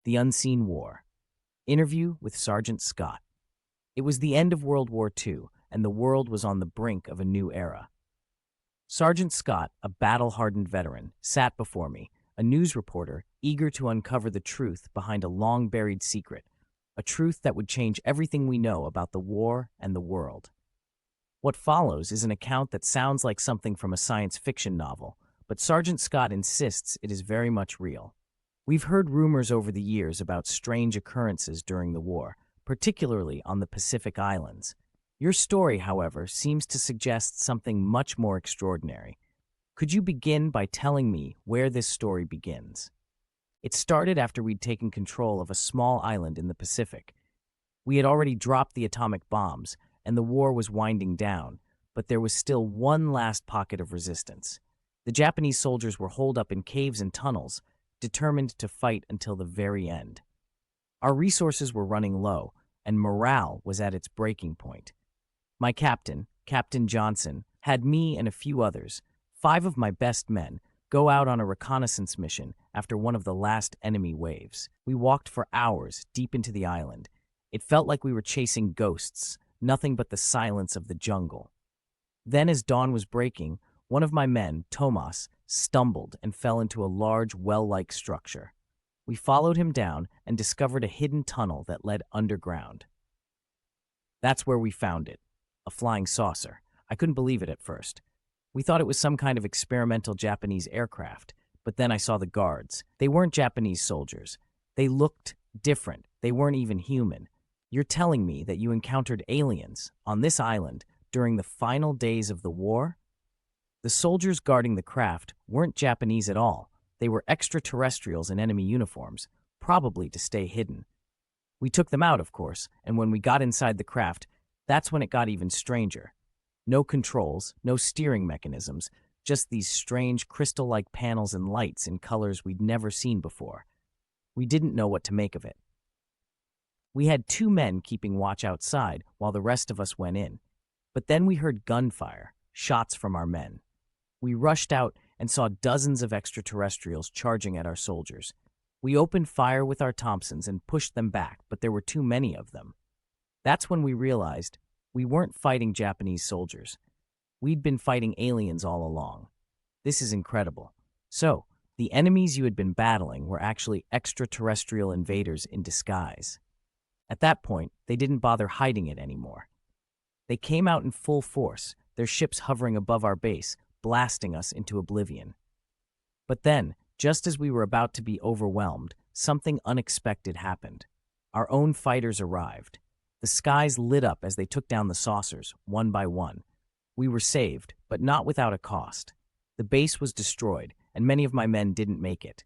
The Unseen War. Interview with Sergeant Scott. It was the end of World War II, and the world was on the brink of a new era. Sergeant Scott, a battle-hardened veteran, sat before me, a news reporter eager to uncover the truth behind a long-buried secret, a truth that would change everything we know about the war and the world. What follows is an account that sounds like something from a science fiction novel, but Sergeant Scott insists it is very much real. We've heard rumors over the years about strange occurrences during the war, particularly on the Pacific Islands. Your story, however, seems to suggest something much more extraordinary. Could you begin by telling me where this story begins? It started after we'd taken control of a small island in the Pacific. We had already dropped the atomic bombs, and the war was winding down, but there was still one last pocket of resistance. The Japanese soldiers were holed up in caves and tunnels, determined to fight until the very end. Our resources were running low, and morale was at its breaking point. My captain, Captain Johnson, had me and a few others, 5 of my best men, go out on a reconnaissance mission after one of the last enemy waves. We walked for hours deep into the island. It felt like we were chasing ghosts, nothing but the silence of the jungle. Then, as dawn was breaking, one of my men, Tomas, stumbled and fell into a large well-like structure. We followed him down and discovered a hidden tunnel that led underground. That's where we found it, a flying saucer. I couldn't believe it at first. We thought it was some kind of experimental Japanese aircraft, but then I saw the guards. They weren't Japanese soldiers. They looked different. They weren't even human. You're telling me that you encountered aliens on this island during the final days of the war? The soldiers guarding the craft weren't Japanese at all. They were extraterrestrials in enemy uniforms, probably to stay hidden. We took them out, of course, and when we got inside the craft, that's when it got even stranger. No controls, no steering mechanisms, just these strange crystal-like panels and lights in colors we'd never seen before. We didn't know what to make of it. We had 2 men keeping watch outside while the rest of us went in. But then we heard gunfire, shots from our men. We rushed out and saw dozens of extraterrestrials charging at our soldiers. We opened fire with our Thompsons and pushed them back, but there were too many of them. That's when we realized we weren't fighting Japanese soldiers. We'd been fighting aliens all along. This is incredible. So, the enemies you had been battling were actually extraterrestrial invaders in disguise. At that point, they didn't bother hiding it anymore. They came out in full force, their ships hovering above our base, blasting us into oblivion. But then, just as we were about to be overwhelmed, something unexpected happened. Our own fighters arrived. The skies lit up as they took down the saucers, one by one. We were saved, but not without a cost. The base was destroyed, and many of my men didn't make it.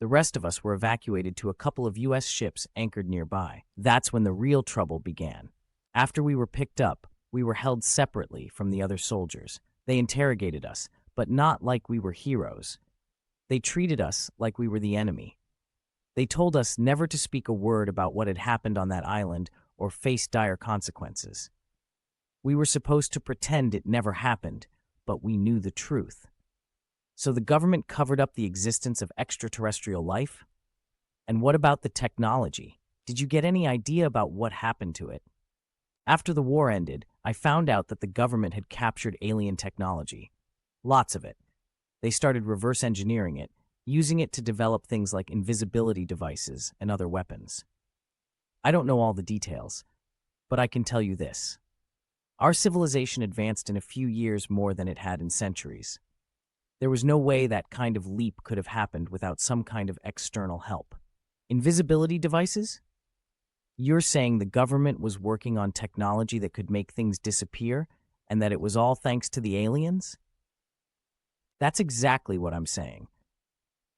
The rest of us were evacuated to a couple of U.S. ships anchored nearby. That's when the real trouble began. After we were picked up, we were held separately from the other soldiers. They interrogated us, but not like we were heroes. They treated us like we were the enemy. They told us never to speak a word about what had happened on that island or face dire consequences. We were supposed to pretend it never happened, but we knew the truth. So the government covered up the existence of extraterrestrial life? And what about the technology? Did you get any idea about what happened to it? After the war ended, I found out that the government had captured alien technology. Lots of it. They started reverse engineering it, using it to develop things like invisibility devices and other weapons. I don't know all the details, but I can tell you this. Our civilization advanced in a few years more than it had in centuries. There was no way that kind of leap could have happened without some kind of external help. Invisibility devices? You're saying the government was working on technology that could make things disappear, and that it was all thanks to the aliens? That's exactly what I'm saying.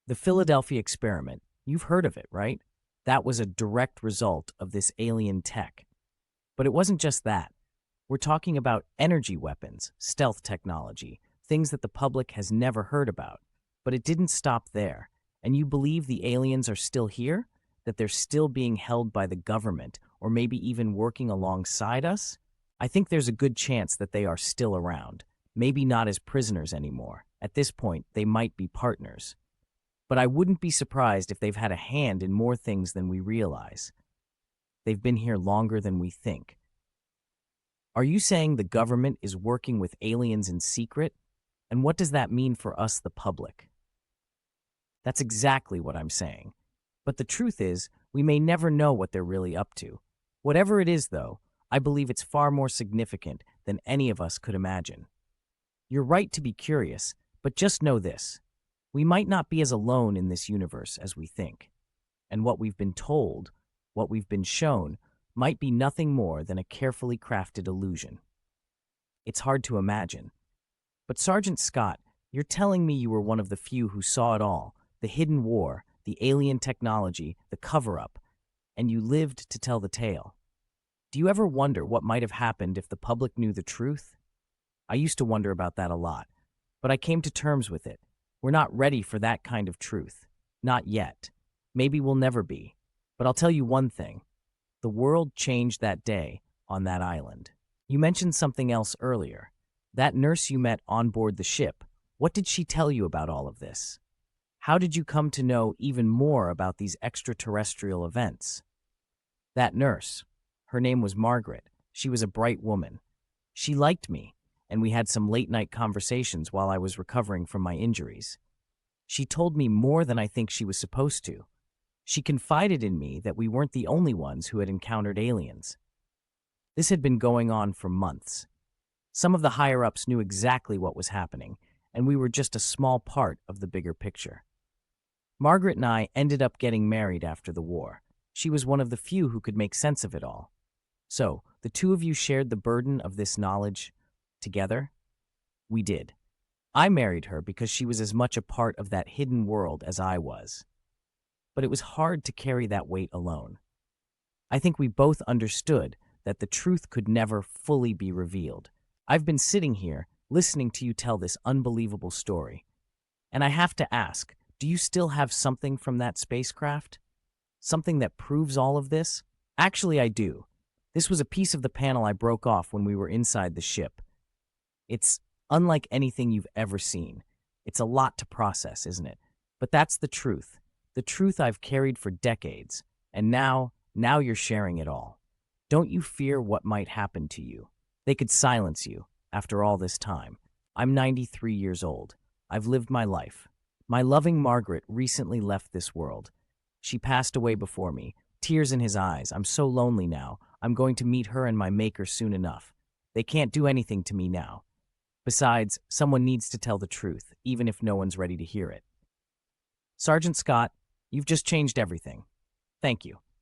The Philadelphia experiment, you've heard of it, right? That was a direct result of this alien tech. But it wasn't just that. We're talking about energy weapons, stealth technology, things that the public has never heard about. But it didn't stop there. And you believe the aliens are still here? That they're still being held by the government, or maybe even working alongside us? I think there's a good chance that they are still around. Maybe not as prisoners anymore. At this point, they might be partners. But I wouldn't be surprised if they've had a hand in more things than we realize. They've been here longer than we think. Are you saying the government is working with aliens in secret? And what does that mean for us, the public? That's exactly what I'm saying. But the truth is, we may never know what they're really up to. Whatever it is, though, I believe it's far more significant than any of us could imagine. You're right to be curious, but just know this. We might not be as alone in this universe as we think. And what we've been told, what we've been shown, might be nothing more than a carefully crafted illusion. It's hard to imagine. But Sergeant Scott, you're telling me you were one of the few who saw it all, the hidden war, the alien technology, the cover-up, and you lived to tell the tale. Do you ever wonder what might have happened if the public knew the truth? I used to wonder about that a lot, but I came to terms with it. We're not ready for that kind of truth. Not yet. Maybe we'll never be. But I'll tell you one thing. The world changed that day on that island. You mentioned something else earlier. That nurse you met on board the ship, what did she tell you about all of this? How did you come to know even more about these extraterrestrial events? That nurse, her name was Margaret. She was a bright woman. She liked me, and we had some late-night conversations while I was recovering from my injuries. She told me more than I think she was supposed to. She confided in me that we weren't the only ones who had encountered aliens. This had been going on for months. Some of the higher-ups knew exactly what was happening, and we were just a small part of the bigger picture. Margaret and I ended up getting married after the war. She was one of the few who could make sense of it all. So, the two of you shared the burden of this knowledge together? We did. I married her because she was as much a part of that hidden world as I was. But it was hard to carry that weight alone. I think we both understood that the truth could never fully be revealed. I've been sitting here, listening to you tell this unbelievable story. And I have to ask, do you still have something from that spacecraft? Something that proves all of this? Actually, I do. This was a piece of the panel I broke off when we were inside the ship. It's unlike anything you've ever seen. It's a lot to process, isn't it? But that's the truth. The truth I've carried for decades. And now you're sharing it all. Don't you fear what might happen to you? They could silence you after all this time. I'm 93 years old. I've lived my life. My loving Margaret recently left this world. She passed away before me, tears in his eyes. I'm so lonely now. I'm going to meet her and my maker soon enough. They can't do anything to me now. Besides, someone needs to tell the truth, even if no one's ready to hear it. Sergeant Scott, you've just changed everything. Thank you.